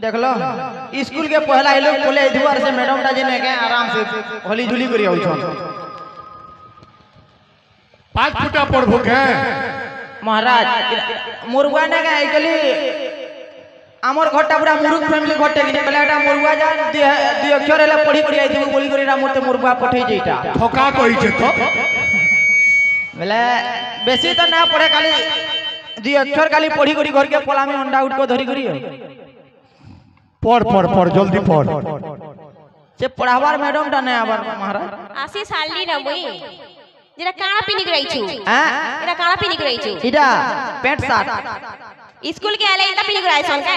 देख लो स्कूल के पहला ही लोग बोले इधर से मैडम टा जे के आराम से होली झुली करी आउ छन 5 फुटा पढ़बो के महाराज मुर्गा ने के एकली आमर घरटा पूरा मुरुग फैमिली घरटे कि बेला एटा मुर्गा जा दुई अक्षर हेले पढ़ी पढ़ी आई दिबो बोली करी मते मुर्गा पठै जेटा ठोका कहि छे तो बेला बेसी तो ना पढ़े खाली दुई अक्षर खाली पढ़ी करी घर के पला में अंडा उठ को धरी करी पढ़ जल्दी पढ़ से पढ़ावार मैडम टा ने आबार महाराज आसी सालनी न मुई जेरा काळा पिनिक रही छु एरा काळा पिनिक रही छु इडा पैंट शर्ट स्कूल के आले इता पिनिक रही सन का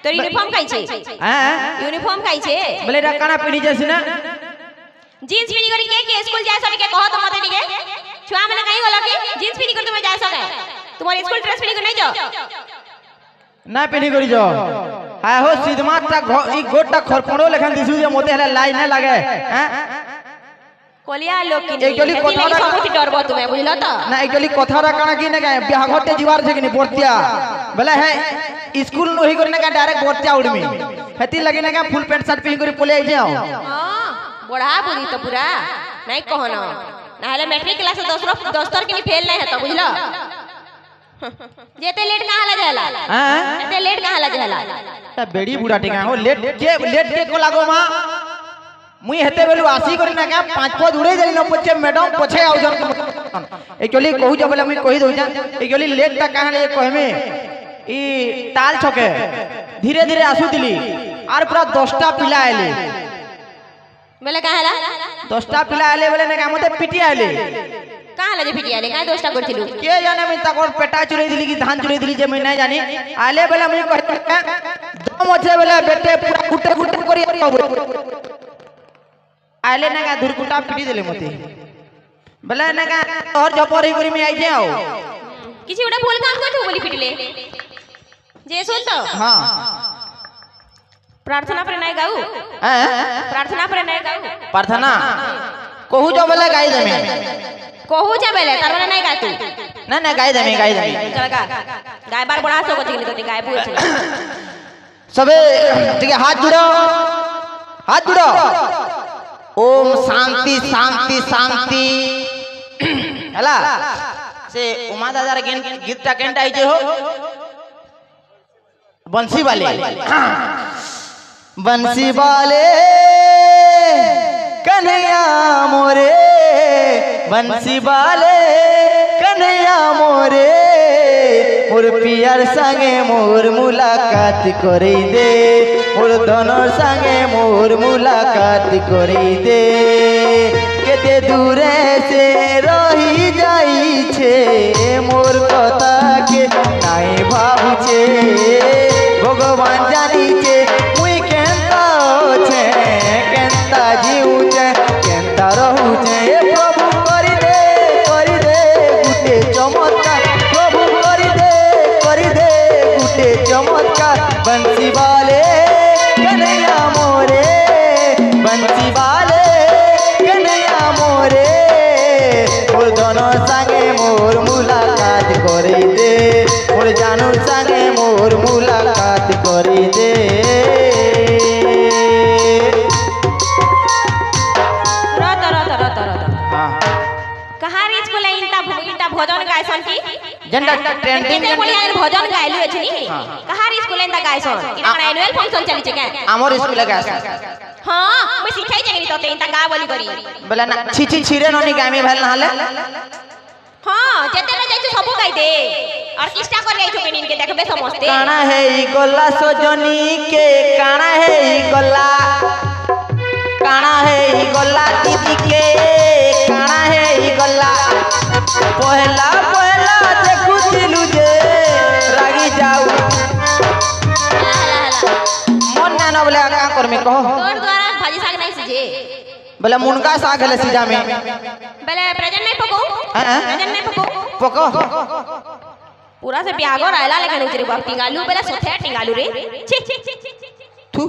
तोर यूनिफॉर्म काई छे यूनिफॉर्म काई छे बोले एरा काना पिनी जैसी ना जींस पिनी करी के स्कूल जाय सके के कहो तो मते निके छुआ मने काई गलो के जींस पिनी कर तुम जाय सके तुम्हारे स्कूल ड्रेस पिनी कर नहीं जाओ ना पिनी करी जो हाय हो सिद्धमा ता ई गोटा खरपड़ो लेखन दिसु जे मोते हला लाई ना लागे हैं कोलिया लोग की एकली कथारा सबुती डरबो तुमे बुझलो त ना एकली कथारा काना की ने गाय बियाह घटे जीवार छे कि नि बोरतिया बोले है स्कूल नही करने का डायरेक्ट बोरतिया उड़मी हेती लगे ना का फुल पैंट शर्ट पिन करी पोले आई जाओ हां बड़ा बुझी तो पूरा नहीं कहनो ना हले मैट्रिक क्लास दोस्तर के फेल नहीं है तो बुझलो जेते लेट कहां ला जाला हां जेते लेट कहां ला जाला त बेड़ी बुढ़ा टिका हो लेट के को लागो मां मुई हेते बेलु आसी करी ना का 5 पद उड़े जाई न पछे मैडम पछे आउ जन एकली कहू जे बोले मुई कहि दउ जा एकली लेट ता कहां ले कहमे ई ताल छके धीरे धीरे आसुतिली आर पूरा 10टा पिला आले बोले कहां ला 10टा पिला आले बोले ना का मते पिटी आले कहां ला जे पिटी आले काहे 10टा करथिलु के जाने मैं ताकोर पेटा चुरई दिली कि धान चुरई दिली जे मैं नहीं जानी आले बोले मुई कह दम अच्छे बोले बेटे पूरा गुटे गुटे करी आले ना का धुरकुटा पिटी देले मते बोले ना का और जपरी करी में आई जाओ किसी उड़ा भूल काम करथु बोली पिटले जे सुन तो हां प्रार्थना पर नहीं गाऊ प्रार्थना पर नहीं गाऊ प्रार्थना कहू जो बोले गाई देमे कहू जा बोले तार माने नहीं गा तू ना ना गाई देमे चल गा गाय बार बड़ा सो को चिकली तो गाय पूछ सबे ठीक है हाथ जुड़ो ओम शांति शांति शांति हला से उमा दादार गीतटा केनटा आइजे हो बंसी वाले कन्हैया मोरे बंसी वाले कन्हैया मोरे मोर पियार संगे मोर मुलाकात करे दे मोर धनर संगे मोर मुलाकात करे दे केते दूरे से रही जाई छे मोर कथा के नाई भाबुछे भगवान जानी छे मुई केनता छे केनता जीऊ छे केनता रहू छे ए प्रभु करि दे गुटे चमत्कार प्रभु करि दे गुटे चमत्कार बंसी वाले कन्हैया मोरे बंसी वाले कन्हैया मोरे मोर दोनों संगे मोर मुलाकात करे दे मोर जानू संगे मोर मुलाकात करे दे कहां रीच बोले इंटा भजन गायसन की जंडा ट्रेंडिंग भजन गायलु अछि कहां रीच बोले इंटा गायसन इना एनुअल फंक्शन चली छै के हमर स्कूल गायस हां मैं सिखाई जगनी तोते इंटा गा बोली करी बोला ना छी छिरे ननी गामी भेल नहले हां जेते न जाई सब गाई दे ऑर्केस्ट्रा कर जाई छो के देखबे समझते काना है ई गोला सजनी के काना है ई गोला दीदी के काना है ई गोला पहला देखु दिलु जे रागी जाऊ मन ना बोले का कर में कहो तोर द्वारा भाजी साग नहीं सीजे बोले मुनका साग हले सीजा में बोले प्रेजेंट नहीं पको पूरा से ब्यागो रायला लेकिन उचरी बाप टिंगालू बोले सोथे टिंगालू रे थू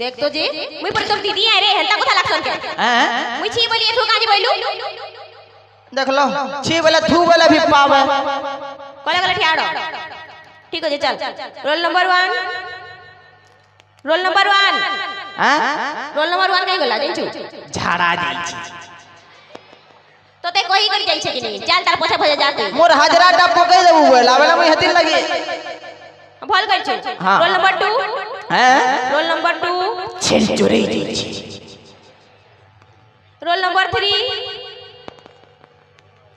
देख तो जी मुई पर तुम दीदी है रे हंता कोथा लक्षण के मुई छी बोलिए थू काजी बोलू देख लो छी बोले थू बोले भी पावे कोले कोले ठियाड़ो ठीक আছে চল रोल नंबर 1 रोल नंबर 1 हां रोल नंबर 1 कहीं गला जाइछु झाड़ा जाइछि तोते कही कर जाइछ कि नहीं चल तार पछा भजे जाते मोर हाजराटा पकई देबू बोला बेला मैं हतिन लगी भल करछु हाँ। रोल नंबर 2 हैं रोल नंबर 2 छेल चोरे जाइछि रोल नंबर 3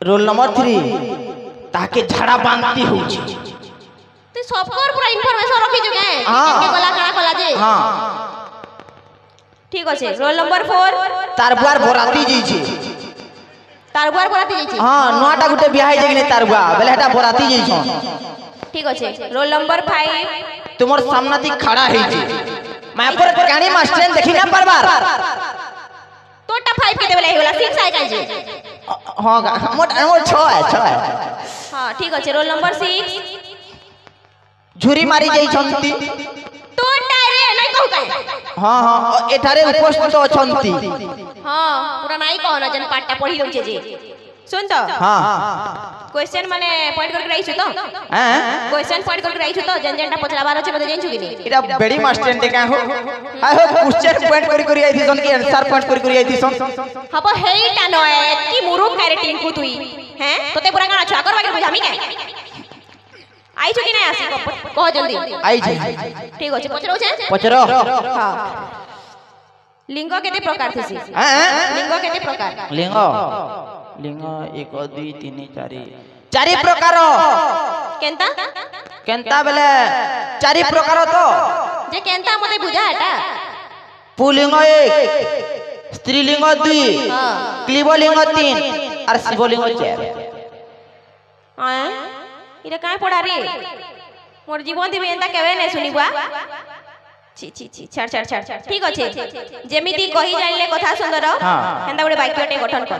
रोल नंबर 3 ताके झाड़ा बांधती होछि तू सबकर पूरा इंफॉर्मेशन रखी जो के हाँ। के गला काना गला जे हां ठीक আছে रोल नंबर 4 तार बुआर बोराती जाइछि तार बुआर बोराती जाइछि हां नोटा गुटे बियाह जाइ कि तार बुआ बेले हेटा बोराती जाइछन ठीक আছে रोल नंबर 5 तुमर सामनाती खड़ा हेछि मैं पर कानी मास्टर देखि ना परबार तोटा 5 के देबले होला 6 आइ काजे हां मोट 6 है हां ठीक আছে रोल नंबर 6 झुरी मारी जाइछंती तोटा रे नै कहू काई हां हां एठारे उपस्थित अछंती हां पूरा नाही कहना जन पाठटा पढी लउछे जे सुन तो हां क्वेश्चन माने पॉइंट करके राइछु तो हैं क्वेश्चन पॉइंट करके राइछु तो जन जनटा पचलाबार अछि बते जाइछु कि नहीं एटा बड़ी मास्टर का हो आ हो क्वेश्चन पॉइंट करी आई थी सन की आंसर पॉइंट करी आई थी सन हबो हेइटा न एकी मुरुख खारे टिंकू तुई हैं तोते पूरा गाना छा करबा के बुझामी के आइछु कि नहीं आसी कह जल्दी आई छी ठीक अछि पचरो छे पचरो हां लिंग केते प्रकार थेसी हैं लिंग केते प्रकार लिंग लिंग 1 2 3 4 चारि प्रकार केनता केनता बेले चारि प्रकार तो जे केनता मते बुझा हटा पुलिंग 1 स्त्रीलिंग 2 हां क्लीबलिंग 3 और शिवलिंग 4 हां इरे काय पड़ा रे मोर जीवन दिबे एंता केबे नै सुनिबा ची ची ची छाड़ छाड़ छाड़ ठीक अछि जेमिति कहि जानिले कथा सुंदर हां एंता बडे वाक्यटे गठन कर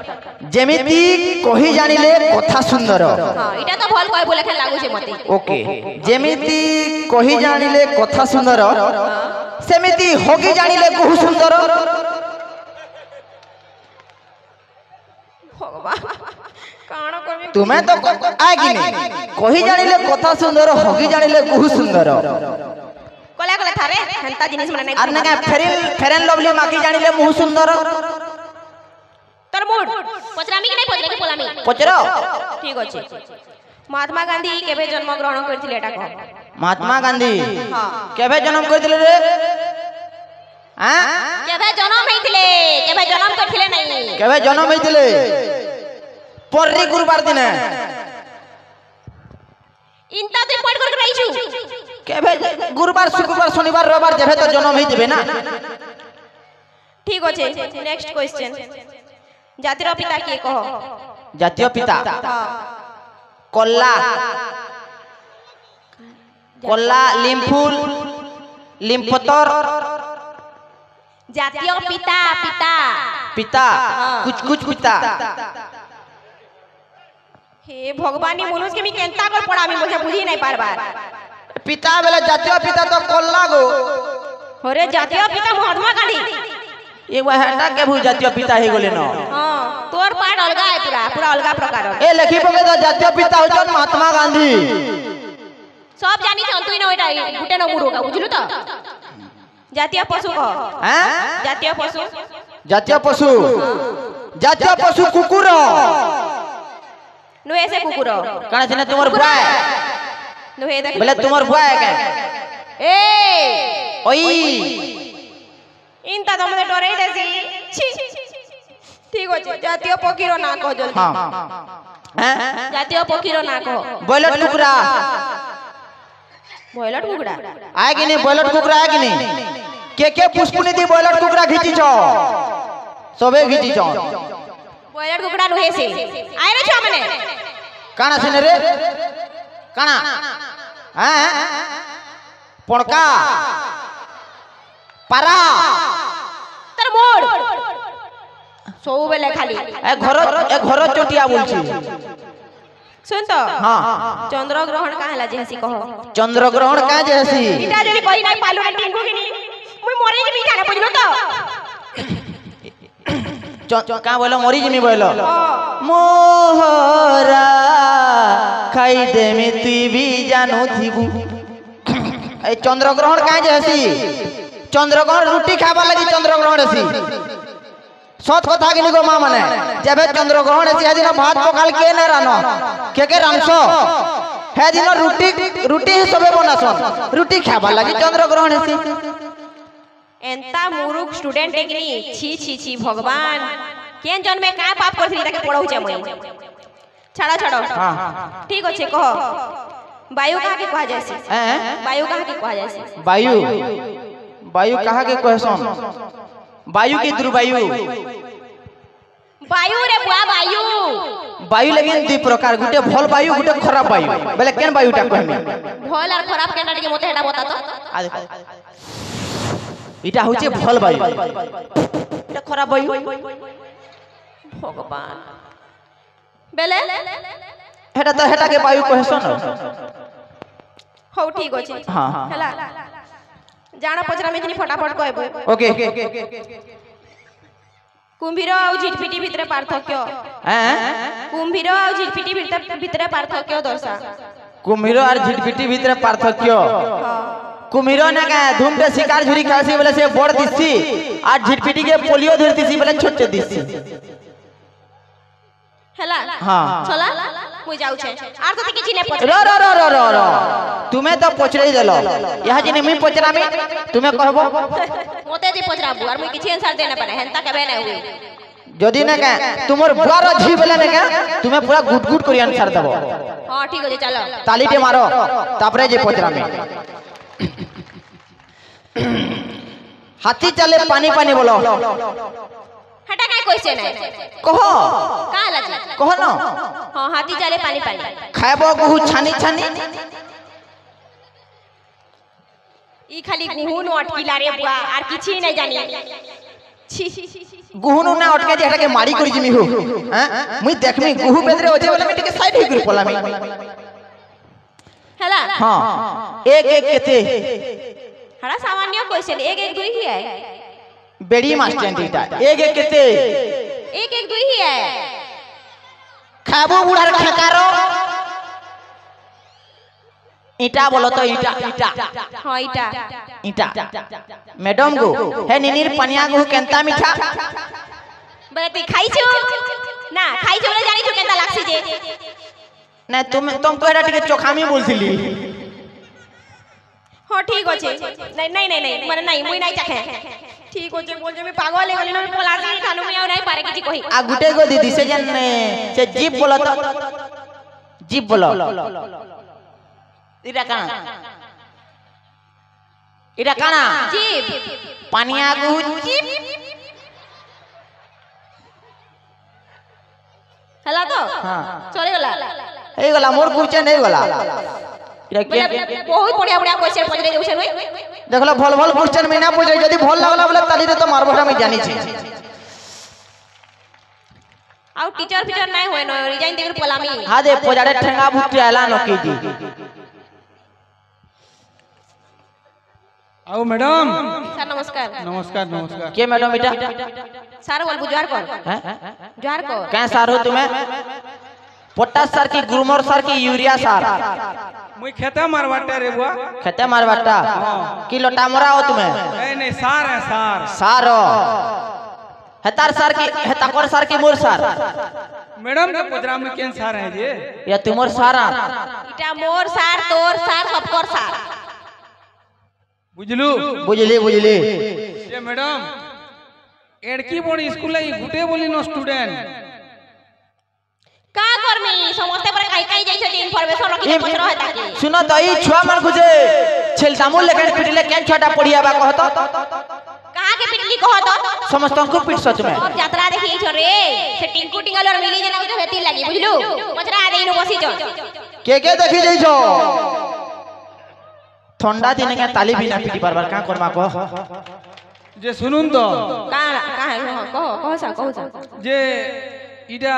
जेमिति कहि जानिले कथा सुंदर हां इटा तो भल कहबो लेखा लागु छे मते ओके जेमिति कहि जानिले कथा सुंदर सेमिति होगी जानिले बहु सुंदर भगवान काण करबे तुम्हें तो आगी नहीं कहि जानिले कथा सुंदर होगी जानिले बहु सुंदर कला कला थारे हंता जिनिस माने आर ना फेरन लवली माकी जानिले मुह सुंदर तर मूड पचरामी कि नहीं पचरे के पोलामी पचरो ठीक अछि महात्मा गांधी केबे जन्म ग्रहण करथिले एटा कह महात्मा गांधी हां केबे जन्म करथिले रे हां केबे जन्म हेतिले केबे जन्म करथिले नहीं केबे जन्म हेतिले पर्री गुरुवार दिन इनता ते पॉइंट करके राइछु केबे गुरुवार शुक्रवार शनिवार रविवार जेबे तो जन्म हेइ जेबे ना ठीक अछि नेक्स्ट क्वेश्चन जातिर पिता के कह जातीय पिता हां कोल्ला कोल्ला लिम्फुल लिम्फतर जातीय पिता पिता पिता कुछ कुछ पिता हे भगवानी मनुष्य के मी केनता कर पड़ा मी मुझे बुझी नहीं पारबार पिता बेले जातीय पिता तो कोल्ला गो अरे जातीय पिता महात्मा गांधी ये वहटा के भू जातीय पिता हे गोले न हां तोर पार्ट अलगा है पूरा पूरा अलगा प्रकार ए लेखी पके तो जातीय पिता हो जन महात्मा गांधी सब जानी छ तुई न ओटा गुटे न मुरोगा बुझलु त जातीय पशु कह हैं जातीय पशु जातीय पशु कुकुर नुए से कुकुर काने छने तुमर बुआ है नुए देख बोले तुमर बुआ है के ए ओई इनता तो मने डरे देसी छी ठीक हो जातीय पकीरो ना कह जल्दी हां हैं जातीय पकीरो ना कह बॉयलट कुकुरा बॉयलट कुकुरा आए कि नहीं बॉयलट कुकुरा आए कि नहीं के पुष्पनी दी बॉयलट कुकुरा घिची छ सबे घिची छ बॉयलट कुकुरा नुहे से आइ रे छ मने काना छने रे काना हैं पणका पारा तर मोड़ सो बेले खाली ए घर चोटिया बोलछी सुन तो हां चंद्र ग्रहण का हला जेसी कहो चंद्र ग्रहण का जेसी इटा जनी कहि नाही पालु रे टिंगु कि नहीं मुई मरे जे बिचारा बुझलो तो का बोलो मरी जिमी बोलो मोहरा खाई देमी तुई भी जानू थीबू ए चंद्रग्रहण काहे जेसी चंद्रग्रहण रोटी खाबा लगी चंद्रग्रहण हेसी सत कथा कि गो मां माने जब चंद्रग्रहण हेसी दिन भात पकाल के न रानो के रामसो हे दिन रोटी रोटी ही सबे बनासन रोटी खाबा लगी चंद्रग्रहण हेसी एंता मूर्ख स्टूडेंट एकनी छी छी छी भगवान केन जन में का पाप करथि ताके पढ़ाउ छै मई छाड़ो छाड़ो हां ठीक अछि कहो वायु कहा के कहा जायसी वायु कहा के कहा जायसी वायु वायु कहा के कहसन वायु की दुर्वायु वायु रे बुआ वायु वायु लेकिन दुई प्रकार गुटे भल वायु गुटे खराब वायु बेले केन वायुटा कहमी भल और खराब केना के मते हेडा बता तो आ देखो इटा होचे भल वायु इटा खराब वायु भगवान बेले हेटा के वायु कहसन हो ठीक अछि हां हला जाना पचरा में जनी फटाफट कहबो ओके कुंभीर और झिटपिटी भितरे पार्थक्य कुंभीर और झिटपिटी भितरे पार्थक्य दर्शा कुम्भीर और झिटपिटी भितरे पार्थक्य कुम्भीर ना का धूम के शिकार झुरी खासी बोले से बड़ दिसी और झिटपिटी के पोलियो धरतीसी बोले छोटे दिसी हला हां चला मुई जाउ छे आर तो किछि नै पचरा रो तुम्हें तो पचरै देलो यह जिने मी पचरामी तुम्हें कहबो मोते जे पचराबू आर मुई किछि आंसर देना पारे हेंता केबे नै हुई जदी ना का तुमर बुआर झी बोले ना का तुम्हें पूरा गुट गुट करी आंसर देबो हां ठीक अछि चलो तालीटे मारो तापरे जे पचरामी हाथी चले पानी पानी बोलो हटा काय क्वेश्चन है कहो का लाज कहो न हां हाथी चले पानी पानी खायबो गुहू छानी छानी ई खाली गुहू न अटकिला रे बुआ आर किछि नै जानी छी गुहू ना अटके जे हटा के मारी करी जिमी हो हैं मुई देखमी गुहू बेदरे होजे बोले मैं टिके साइड ही करी पोलामी हला हां एक एक केते हड़ा सामान्य क्वेश्चन एक एक दुई ही है बेड़ी मास्टर दीटा एक एक केते एक एक दुई ही है खाबो बुढ़ार खकारो ईटा बोलो तो ईटा ईटा हां ईटा ईटा मैडम गो हे निनीर पनिया गो केनता मीठा बरे तू खाई छु ना खाई छु बोले जानी छु केनता लागसी जे ना तुम तो एटा टिके चोखामी बोलथिली हां ठीक अछि नहीं माने नहीं मुई नहीं चाखे ठीक अछि बोल जे मैं पागल है गली में पोलासी खानु में नहीं पारे किछि कहि आ गुटे गो दीदी से जन से जीप बोलो तो जीप बोलो इरा काना जीप पानिया गु जीप हला तो हां चले गला ए गला मोर क्वेश्चन नहीं गला इरा के बहुत बढ़िया बढ़िया क्वेश्चन पजरे देउ छन देखला भल भल क्वेश्चन में ना पूछे यदि भल लागला बोले ताली रे तो मारबो हम जानी छी आउ टीचर फीचर नहीं होय न रिजाइन देकर पलामी हां दे पोजाड़े ठंगा भुट्टी आला न कीजी आओ मैडम सर नमस्कार नमस्कार नमस्कार के मैडम बेटा सर बोल बुझार कर हैं जुहार कर क्या सर हो तुम्हें पोटास सर की ग्रूमर सर की यूरिया सर मुई खेते मारवाटा रे बुआ खेते मारवाटा की लोटा मोरा हो तुम्हें नहीं सार है सार सर हेतार सर की हेताकोर सर की मोर सर मैडम के पोजरा में केन सार है जी या तुमोर सारा इटा मोर सार तोर सार सबकोर सार बुझलू बुझली ये मैडम एड़की बोर्ड स्कूल है गुटे बोली नो स्टूडेंट का करमी समस्ते पर काई जाई छ इन्फॉर्मेशन रखि पछरो है ताकि सुनो तो ई छुआ मन गुजे छेलतामुल लेके पिटले केन छोटा पड़ियाबा कहत कहा के पिटली कहत समस्त को पिट सच में अब यात्रा देखि छ रे से टिंकू टिंगल और मिली जना तो हेती लागी बुझलू पछरा देइनु बसी छ के देखि जाई छ ठंडा दिन के ताली भी ना पिटी बार का करबा कह जे सुनुन तो का है कहो सा जे इडा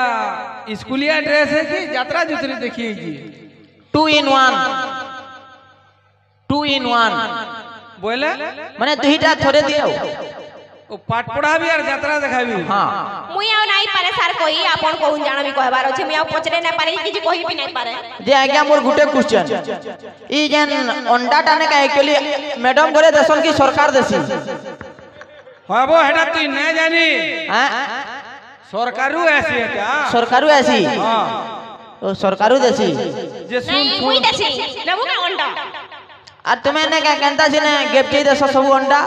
स्कूलिया ड्रेस है कि यात्रा दूसरी देखिए जी 2 in 1 बोले माने दुईटा थोड़े दियो ओ पाठ पढ़ा भी और यात्रा देखा भी हां मुई आउ नाही पारे सर कोई आपन कहून जानो भी कहबार अछि मुई आउ पचरे ना पारे कि कोई भी नहीं पारे जे आज्ञा मोर गुटे क्वेश्चन ई जेन अंडा टाने का एक्चुअली मैडम बोले दसन की सरकार देसी हां वो हेडा तू नहीं जानी हां सरकारू ऐसी है क्या सरकारू ऐसी हां ओ सरकारू देसी जे सुन नहीं मुई देसी नमु का अंडा आ तुम्हें ने का केनता सिने गेपची देस सब अंडा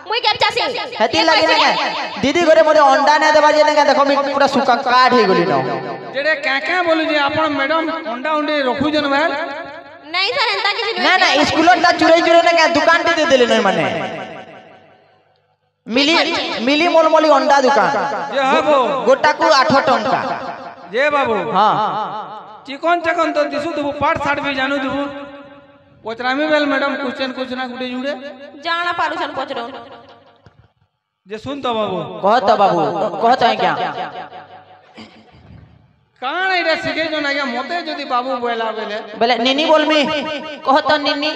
मुई गेपचासी हेती लगे ने का दीदी घरे मोरे अंडा ने देबा जे ने का देखो मी पूरा सुका काट हे गली न जेडे काका बोलु जे आपण मैडम अंडा उंडे रखु जन भाई नहीं सर एंता किसी ना ना स्कूलटा चुरे चुरे ने का दुकान दे देले नहीं माने मिली मिली मोलमोली अंडा दुकान जे हबो गोटा को 8 टंका जे बाबू हां चिकन चकन तो दिसु दबु पाठ साठ भी जानू दबु पोचरामी बेल मैडम क्वेश्चन कुछ ना गुडे जुड़े जाना पारुसन पचरो जे सुन तो बाबू कहत बाबू कहत है क्या कान एटा सिखे जो ना मते जदी बाबू बोला बेले बोले निनी बोलमी कहत निनी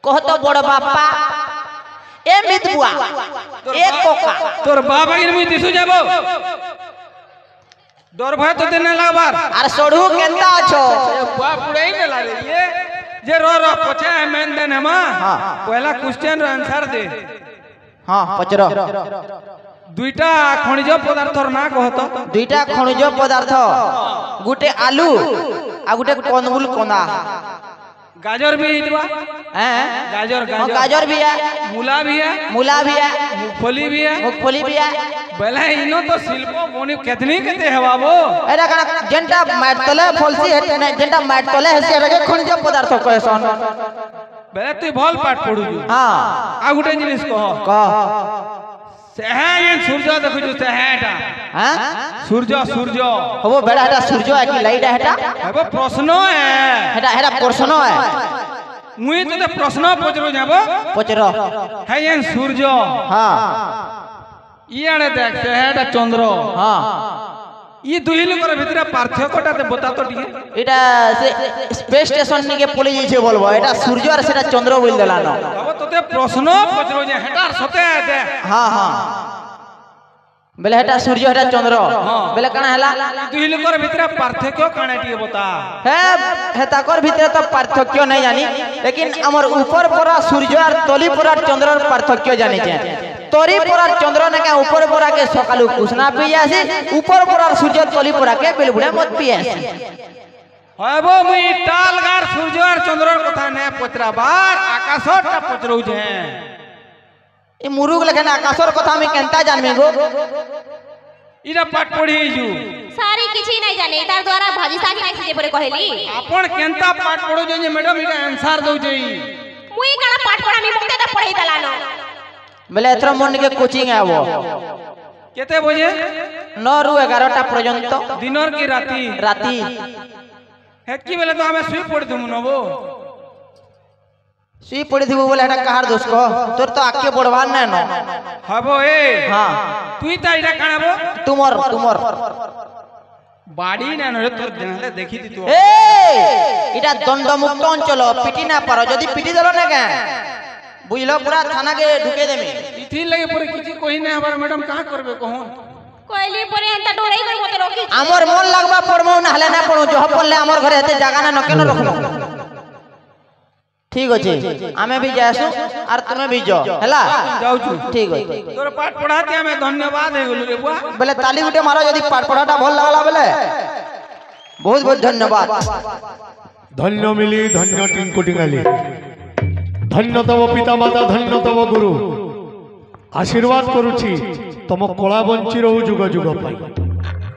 कहत बड़ बापा ए मित बुआ ए कोका तोर बाबा के मुई दिसु जाबो डर भय तो देने लागबार अरे सोढ़ू केंता अछो बुआ पुड़ाई ने लारे ये जे रो पछे है मेन देन हमा हां पहला क्वेश्चन रो आंसर दे हां पचरो दुईटा खनिज पदार्थर ना कहत दुईटा खनिज पदार्थ गुटे आलू आ गुटे कंदमूल कोना गाजर भी हितवा हैं गाजर हां गाजर गाजर भी है मूला भी है मूला भी है मूंगफली भी है मूंगफली भी है बेला इनो तो शिल्पो बोनी केतनी केते है बाबू एरा कना जेंटा माट तले फलसी हेते ने जेंटा माट तले हेसे रे खनिज पदार्थ कहसन बेला तू भल पाठ पढु हां आ गुटे जिनिस कह सेहा ये सूर्य देखु जो सेहाटा हां सूर्य हबो बेड़ा हेटा सूर्य है कि लाइट है हेटा हेबो प्रश्न है हेटा हेटा प्रश्न है मुई तो प्रश्न पचरो जाबो पचरो है ये सूर्य हां इयाने देख सेहाटा चंद्र हां ई दुई लोकर भितरे पार्थक्यटा ते बता तो टिके एटा से स्पेस स्टेशन निके पले जाई छे बोलबो एटा सूर्य और सेटा चंद्र बोल देला न अब तोते प्रश्न पचरो जे हेटार सते दे हां हां बेले हेटा सूर्य हेटा चंद्र बेले कना हला दुई लोकर भितरे पार्थक्य काने टिके बता हे ताकर भितरे तो पार्थक्य नहीं जानी लेकिन हमर ऊपर परा सूर्य और तली परा चंद्र पार्थक्य जानी छे तरी परा चंद्र ने के ऊपर परा के सकालू कुसना पी आसी ऊपर परा सूर्य तली परा के बेलबुड़ा मत पी आसी हबो मुई टालगार सूर्य और चंद्र कथा ने पचरा बार आकाशटा पचरौ जे ए मुरुग लेकिन आकाशर कथा में केनता जानमे गो इरा पाठ पढ़ी जू सारी किछि नहीं जाने तार द्वारा भाजी सागी नहीं जे परे कहली आपण केनता पाठ पढ़ो जे मैडम इरा आंसर दउ जे मुई काना पाठ पढ़ा मी मुक्ते त पढ़ी दलानो बेले एथरा मन के कोचिंग आबो केते बजे 9 रु 11 टा पर्यंत दिनर की राती राती हेकी बेले तो हमें सुई पड़ दुम नबो सुई पड़ी थी बोले हेटा कहार दोस्त को तोर तो आके बढ़वा न न हबो ए हां तुई ता इरा कानाबो तुमर बाड़ी ना नरे तोर देहले देखि दी तू ए इटा दंड मुक्त अंचल पिटी ना पारो जदी पिटी देलो ना के बुझलो पूरा थाना के ढुके देमे इथि लगे पर किछि कोही नै हमार मैडम कहां करबे कहूं कहली परे एंता डोराई कर मते रोकी हमर मन लागबा पड़मौ ना हले ना पड़ो जो पड़ले हमर घरे हेते जागा ना नके न रखनो ठीक अछि आमे भी जासु और तुमे भी जो हला जाऊ छु ठीक अछि तोर पाठ पढ़ाते हमें धन्यवाद हे गेलु रे बुआ बोले ताली गुटे मारो यदि पाठ पढ़ाटा भल लागला बोले बहुत बहुत धन्यवाद धन्य मिली धन्य टिंकु टिंगाली धन्य तव पिता माता धन्य तव गुरु आशीर्वाद करुछि तम कला बंची रहू जुग जुग पाई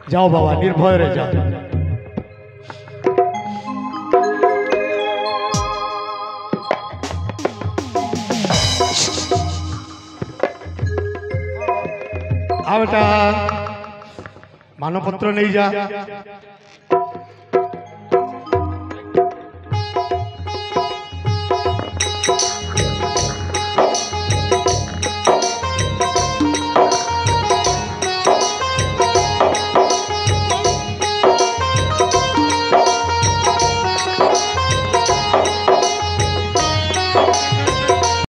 जाओ बाबा निर्भय रे जाओ आ बेटा मानपत्र नहीं जा